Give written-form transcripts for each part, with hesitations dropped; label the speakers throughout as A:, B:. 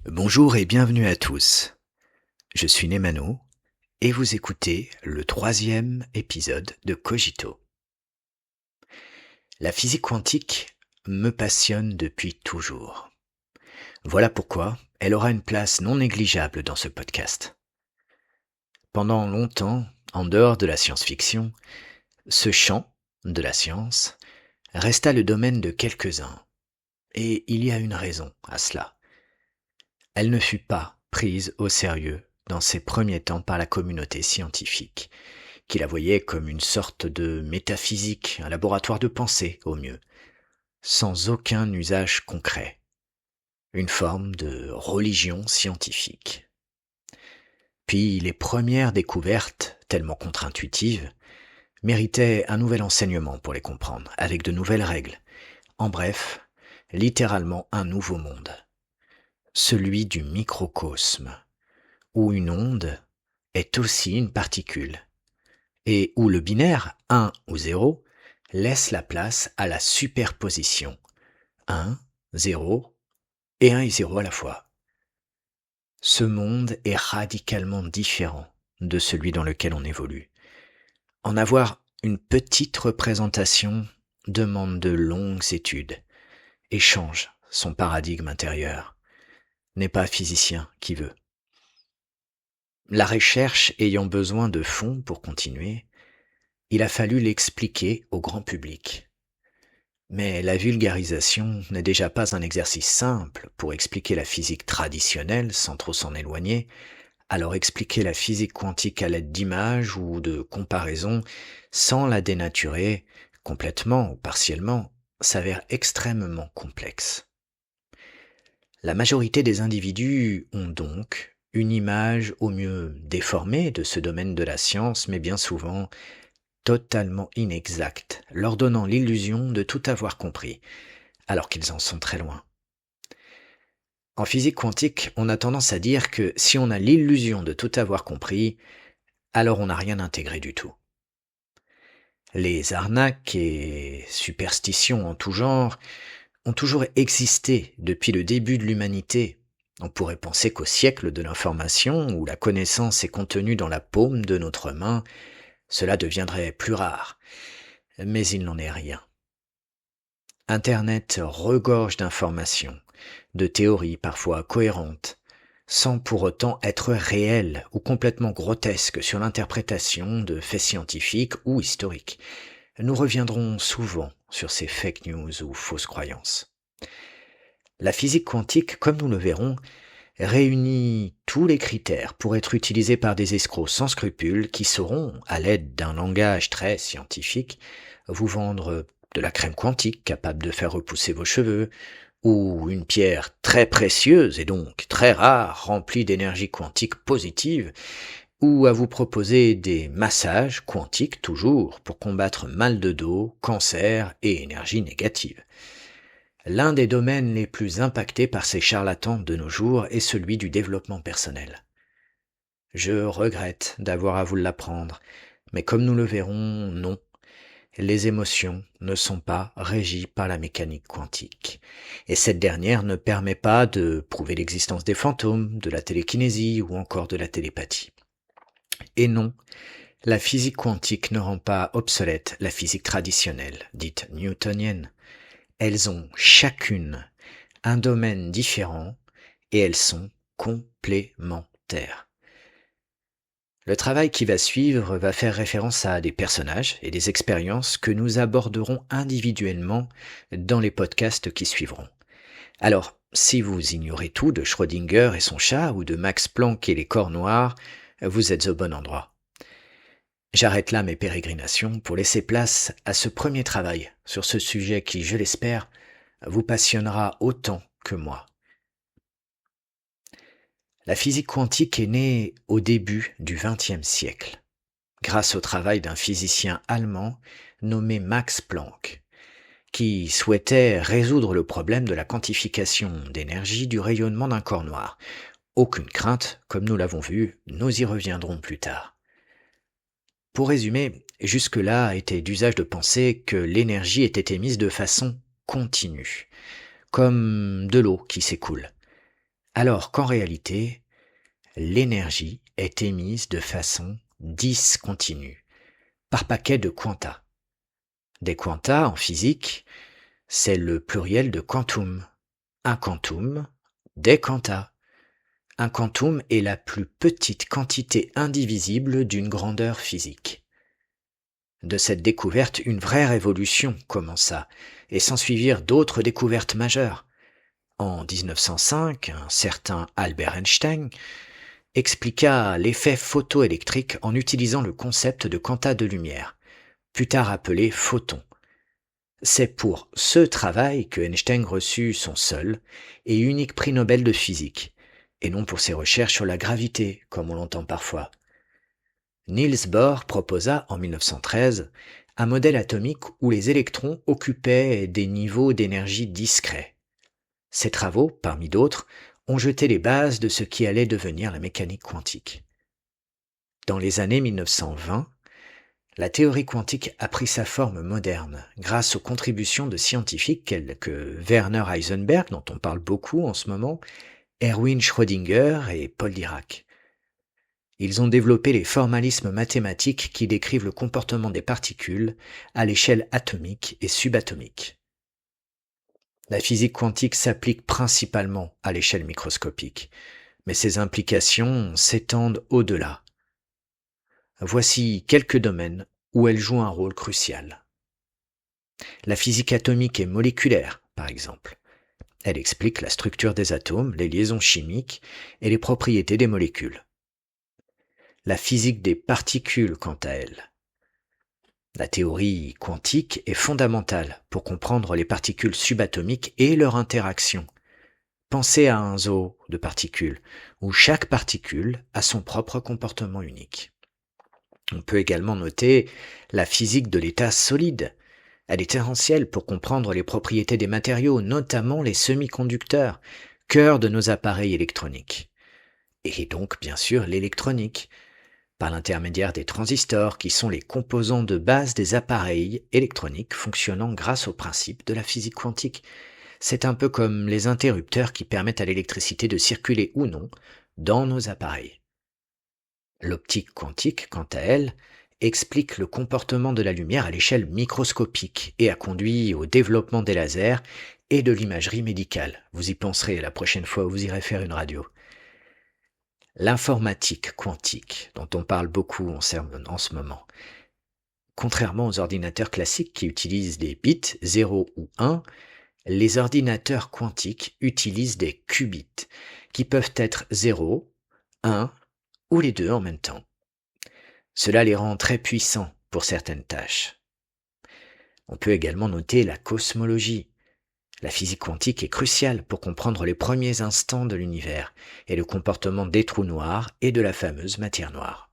A: Bonjour et bienvenue à tous. Je suis Nemano et vous écoutez le 3e épisode de Cogito. La physique quantique me passionne depuis toujours. Voilà pourquoi elle aura une place non négligeable dans ce podcast. Pendant longtemps, en dehors de la science-fiction, ce champ de la science resta le domaine de quelques-uns. Et il y a une raison à cela. Elle ne fut pas prise au sérieux dans ses premiers temps par la communauté scientifique, qui la voyait comme une sorte de métaphysique, un laboratoire de pensée au mieux, sans aucun usage concret, une forme de religion scientifique. Puis les premières découvertes, tellement contre-intuitives, méritaient un nouvel enseignement pour les comprendre, avec de nouvelles règles. En bref, littéralement un nouveau monde. Celui du microcosme, où une onde est aussi une particule, et où le binaire 1 ou 0 laisse la place à la superposition 1, 0 et 1 et 0 à la fois. Ce monde est radicalement différent de celui dans lequel on évolue. En avoir une petite représentation demande de longues études et change son paradigme intérieur. N'est pas physicien qui veut. La recherche ayant besoin de fonds pour continuer, il a fallu l'expliquer au grand public. Mais la vulgarisation n'est déjà pas un exercice simple pour expliquer la physique traditionnelle sans trop s'en éloigner, alors expliquer la physique quantique à l'aide d'images ou de comparaisons sans la dénaturer, complètement ou partiellement, s'avère extrêmement complexe. La majorité des individus ont donc une image au mieux déformée de ce domaine de la science, mais bien souvent totalement inexacte, leur donnant l'illusion de tout avoir compris, alors qu'ils en sont très loin. En physique quantique, on a tendance à dire que si on a l'illusion de tout avoir compris, alors on n'a rien intégré du tout. Les arnaques et superstitions en tout genre ont toujours existé depuis le début de l'humanité. On pourrait penser qu'au siècle de l'information, où la connaissance est contenue dans la paume de notre main, cela deviendrait plus rare. Mais il n'en est rien. Internet regorge d'informations, de théories parfois cohérentes, sans pour autant être réelles ou complètement grotesques sur l'interprétation de faits scientifiques ou historiques. Nous reviendrons souvent sur ces fake news ou fausses croyances. La physique quantique, comme nous le verrons, réunit tous les critères pour être utilisés par des escrocs sans scrupules qui sauront, à l'aide d'un langage très scientifique, vous vendre de la crème quantique capable de faire repousser vos cheveux, ou une pierre très précieuse et donc très rare remplie d'énergie quantique positive, ou à vous proposer des massages quantiques toujours pour combattre mal de dos, cancer et énergie négative. L'un des domaines les plus impactés par ces charlatans de nos jours est celui du développement personnel. Je regrette d'avoir à vous l'apprendre, mais comme nous le verrons, non. Les émotions ne sont pas régies par la mécanique quantique. Et cette dernière ne permet pas de prouver l'existence des fantômes, de la télékinésie ou encore de la télépathie. Et non, la physique quantique ne rend pas obsolète la physique traditionnelle, dite newtonienne. Elles ont chacune un domaine différent et elles sont complémentaires. Le travail qui va suivre va faire référence à des personnages et des expériences que nous aborderons individuellement dans les podcasts qui suivront. Alors, si vous ignorez tout de Schrödinger et son chat ou de Max Planck et les corps noirs, vous êtes au bon endroit. J'arrête là mes pérégrinations pour laisser place à ce premier travail sur ce sujet qui, je l'espère, vous passionnera autant que moi. La physique quantique est née au début du XXe siècle, grâce au travail d'un physicien allemand nommé Max Planck, qui souhaitait résoudre le problème de la quantification d'énergie du rayonnement d'un corps noir. Aucune crainte, comme nous l'avons vu, nous y reviendrons plus tard. Pour résumer, jusque-là était d'usage de penser que l'énergie était émise de façon continue, comme de l'eau qui s'écoule. alors qu'en réalité, l'énergie est émise de façon discontinue, par paquet de quanta. Des quanta, en physique, c'est le pluriel de quantum. Un quantum, des quanta. Un quantum est la plus petite quantité indivisible d'une grandeur physique. De cette découverte, une vraie révolution commença, et s'ensuivirent d'autres découvertes majeures. En 1905, un certain Albert Einstein expliqua l'effet photoélectrique en utilisant le concept de quanta de lumière, plus tard appelé photon. C'est pour ce travail que Einstein reçut son seul et unique prix Nobel de physique, et non pour ses recherches sur la gravité, comme on l'entend parfois. Niels Bohr proposa en 1913 un modèle atomique où les électrons occupaient des niveaux d'énergie discrets. Ces travaux, parmi d'autres, ont jeté les bases de ce qui allait devenir la mécanique quantique. Dans les années 1920, la théorie quantique a pris sa forme moderne grâce aux contributions de scientifiques tels que Werner Heisenberg, dont on parle beaucoup en ce moment, Erwin Schrödinger et Paul Dirac. Ils ont développé les formalismes mathématiques qui décrivent le comportement des particules à l'échelle atomique et subatomique. La physique quantique s'applique principalement à l'échelle microscopique, mais ses implications s'étendent au-delà. Voici quelques domaines où elle joue un rôle crucial. La physique atomique et moléculaire, par exemple. Elle explique la structure des atomes, les liaisons chimiques et les propriétés des molécules. La physique des particules, quant à elle. La théorie quantique est fondamentale pour comprendre les particules subatomiques et leur interaction. Pensez à un zoo de particules, où chaque particule a son propre comportement unique. On peut également noter la physique de l'état solide. Elle est essentielle pour comprendre les propriétés des matériaux, notamment les semi-conducteurs, cœur de nos appareils électroniques. Et donc, bien sûr, l'électronique, par l'intermédiaire des transistors qui sont les composants de base des appareils électroniques fonctionnant grâce au principe de la physique quantique. C'est un peu comme les interrupteurs qui permettent à l'électricité de circuler ou non dans nos appareils. L'optique quantique, quant à elle, explique le comportement de la lumière à l'échelle microscopique et a conduit au développement des lasers et de l'imagerie médicale. Vous y penserez la prochaine fois où vous irez faire une radio. L'informatique quantique, dont on parle beaucoup en ce moment. Contrairement aux ordinateurs classiques qui utilisent des bits 0 ou 1, les ordinateurs quantiques utilisent des qubits, qui peuvent être 0, 1 ou les deux en même temps. Cela les rend très puissants pour certaines tâches. On peut également noter la cosmologie. La physique quantique est cruciale pour comprendre les premiers instants de l'univers et le comportement des trous noirs et de la fameuse matière noire.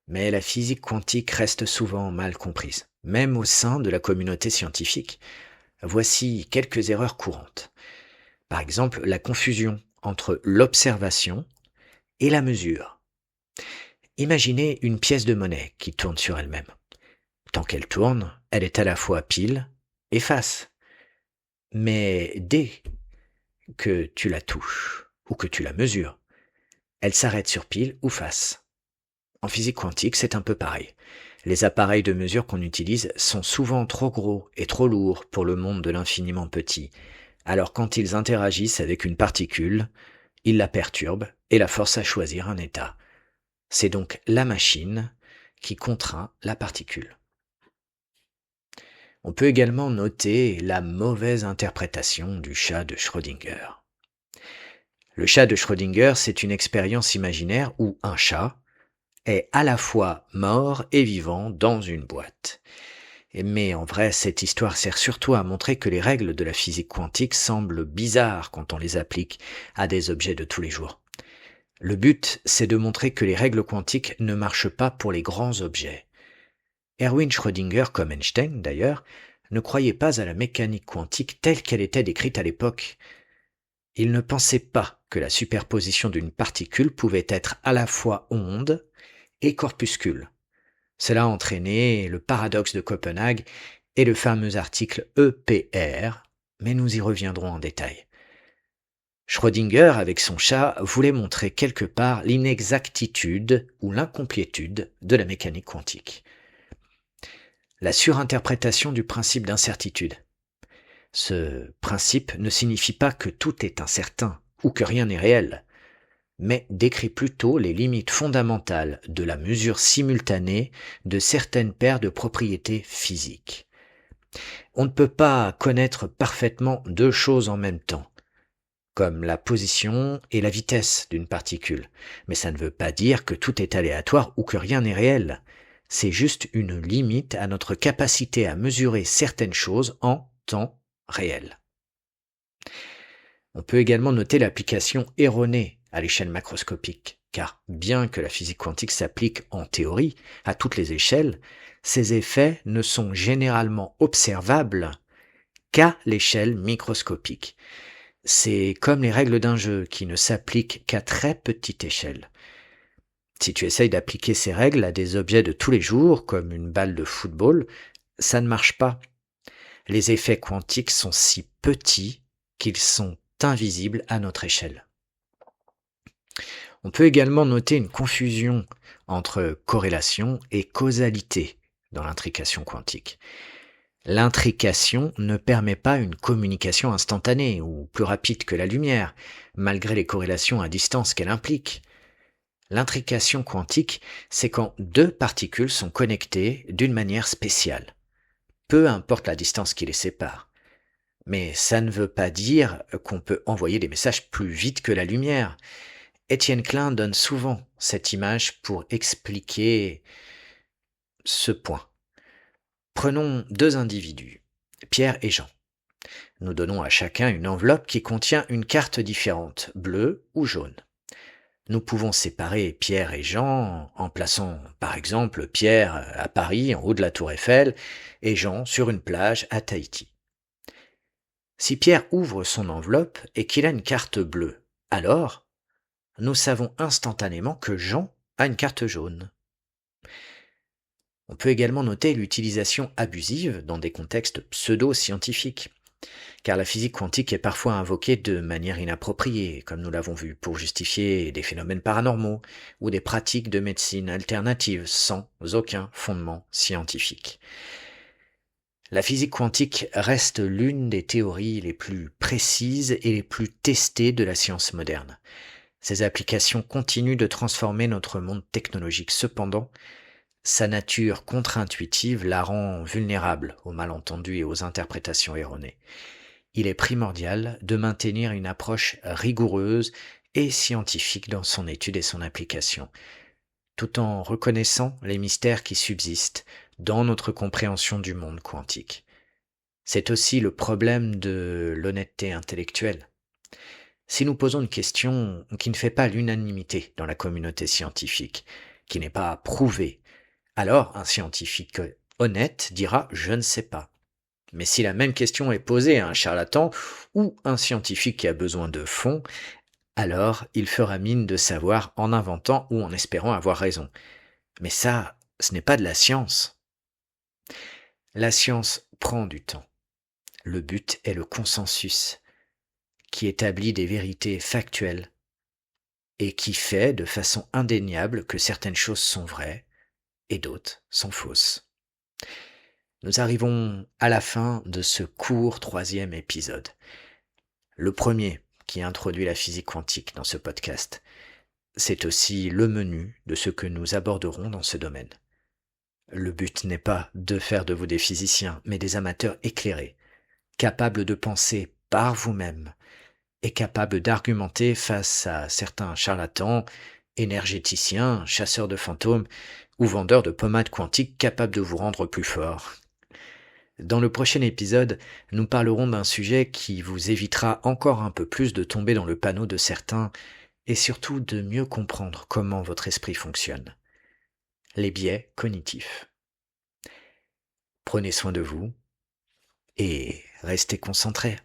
A: Mais la physique quantique reste souvent mal comprise, même au sein de la communauté scientifique. Voici quelques erreurs courantes. Par exemple, la confusion entre l'observation et la mesure. Imaginez une pièce de monnaie qui tourne sur elle-même. Tant qu'elle tourne, elle est à la fois pile et face. Mais dès que tu la touches ou que tu la mesures, elle s'arrête sur pile ou face. En physique quantique, c'est un peu pareil. Les appareils de mesure qu'on utilise sont souvent trop gros et trop lourds pour le monde de l'infiniment petit. Alors quand ils interagissent avec une particule, ils la perturbent et la forcent à choisir un état. C'est donc la machine qui contraint la particule. On peut également noter la mauvaise interprétation du chat de Schrödinger. Le chat de Schrödinger, c'est une expérience imaginaire où un chat est à la fois mort et vivant dans une boîte. Mais en vrai, cette histoire sert surtout à montrer que les règles de la physique quantique semblent bizarres quand on les applique à des objets de tous les jours. Le but, c'est de montrer que les règles quantiques ne marchent pas pour les grands objets. Erwin Schrödinger, comme Einstein d'ailleurs, ne croyait pas à la mécanique quantique telle qu'elle était décrite à l'époque. Il ne pensait pas que la superposition d'une particule pouvait être à la fois onde et corpuscule. Cela a entraîné le paradoxe de Copenhague et le fameux article EPR, mais nous y reviendrons en détail. Schrödinger, avec son chat, voulait montrer quelque part l'inexactitude ou l'incomplétude de la mécanique quantique. La surinterprétation du principe d'incertitude. Ce principe ne signifie pas que tout est incertain ou que rien n'est réel, mais décrit plutôt les limites fondamentales de la mesure simultanée de certaines paires de propriétés physiques. On ne peut pas connaître parfaitement deux choses en même temps, comme la position et la vitesse d'une particule, mais ça ne veut pas dire que tout est aléatoire ou que rien n'est réel. C'est juste une limite à notre capacité à mesurer certaines choses en temps réel. On peut également noter l'application erronée à l'échelle macroscopique, car bien que la physique quantique s'applique en théorie à toutes les échelles, ces effets ne sont généralement observables qu'à l'échelle microscopique. C'est comme les règles d'un jeu qui ne s'appliquent qu'à très petite échelle. Si tu essayes d'appliquer ces règles à des objets de tous les jours, comme une balle de football, ça ne marche pas. Les effets quantiques sont si petits qu'ils sont invisibles à notre échelle. On peut également noter une confusion entre corrélation et causalité dans l'intrication quantique. L'intrication ne permet pas une communication instantanée ou plus rapide que la lumière, malgré les corrélations à distance qu'elle implique. L'intrication quantique, c'est quand deux particules sont connectées d'une manière spéciale, peu importe la distance qui les sépare. Mais ça ne veut pas dire qu'on peut envoyer des messages plus vite que la lumière. Étienne Klein donne souvent cette image pour expliquer ce point. Prenons deux individus, Pierre et Jean. Nous donnons à chacun une enveloppe qui contient une carte différente, bleue ou jaune. Nous pouvons séparer Pierre et Jean en plaçant par exemple Pierre à Paris en haut de la tour Eiffel et Jean sur une plage à Tahiti. Si Pierre ouvre son enveloppe et qu'il a une carte bleue, alors nous savons instantanément que Jean a une carte jaune. On peut également noter l'utilisation abusive dans des contextes pseudo-scientifiques, car la physique quantique est parfois invoquée de manière inappropriée, comme nous l'avons vu, pour justifier des phénomènes paranormaux ou des pratiques de médecine alternative sans aucun fondement scientifique. La physique quantique reste l'une des théories les plus précises et les plus testées de la science moderne. Ses applications continuent de transformer notre monde technologique. Cependant, sa nature contre-intuitive la rend vulnérable aux malentendus et aux interprétations erronées. Il est primordial de maintenir une approche rigoureuse et scientifique dans son étude et son application, tout en reconnaissant les mystères qui subsistent dans notre compréhension du monde quantique. C'est aussi le problème de l'honnêteté intellectuelle. Si nous posons une question qui ne fait pas l'unanimité dans la communauté scientifique, qui n'est pas prouvée, alors un scientifique honnête dira « je ne sais pas ». Mais si la même question est posée à un charlatan ou un scientifique qui a besoin de fonds, alors il fera mine de savoir en inventant ou en espérant avoir raison. Mais ça, ce n'est pas de la science. La science prend du temps. Le but est le consensus, qui établit des vérités factuelles et qui fait de façon indéniable que certaines choses sont vraies et d'autres sont fausses. Nous arrivons à la fin de ce court 3e épisode. Le premier qui introduit la physique quantique dans ce podcast. C'est aussi le menu de ce que nous aborderons dans ce domaine. Le but n'est pas de faire de vous des physiciens, mais des amateurs éclairés, capables de penser par vous-même et capables d'argumenter face à certains charlatans, énergéticiens, chasseurs de fantômes ou vendeurs de pommades quantiques capables de vous rendre plus fort. Dans le prochain épisode, nous parlerons d'un sujet qui vous évitera encore un peu plus de tomber dans le panneau de certains et surtout de mieux comprendre comment votre esprit fonctionne. Les biais cognitifs. Prenez soin de vous et restez concentrés.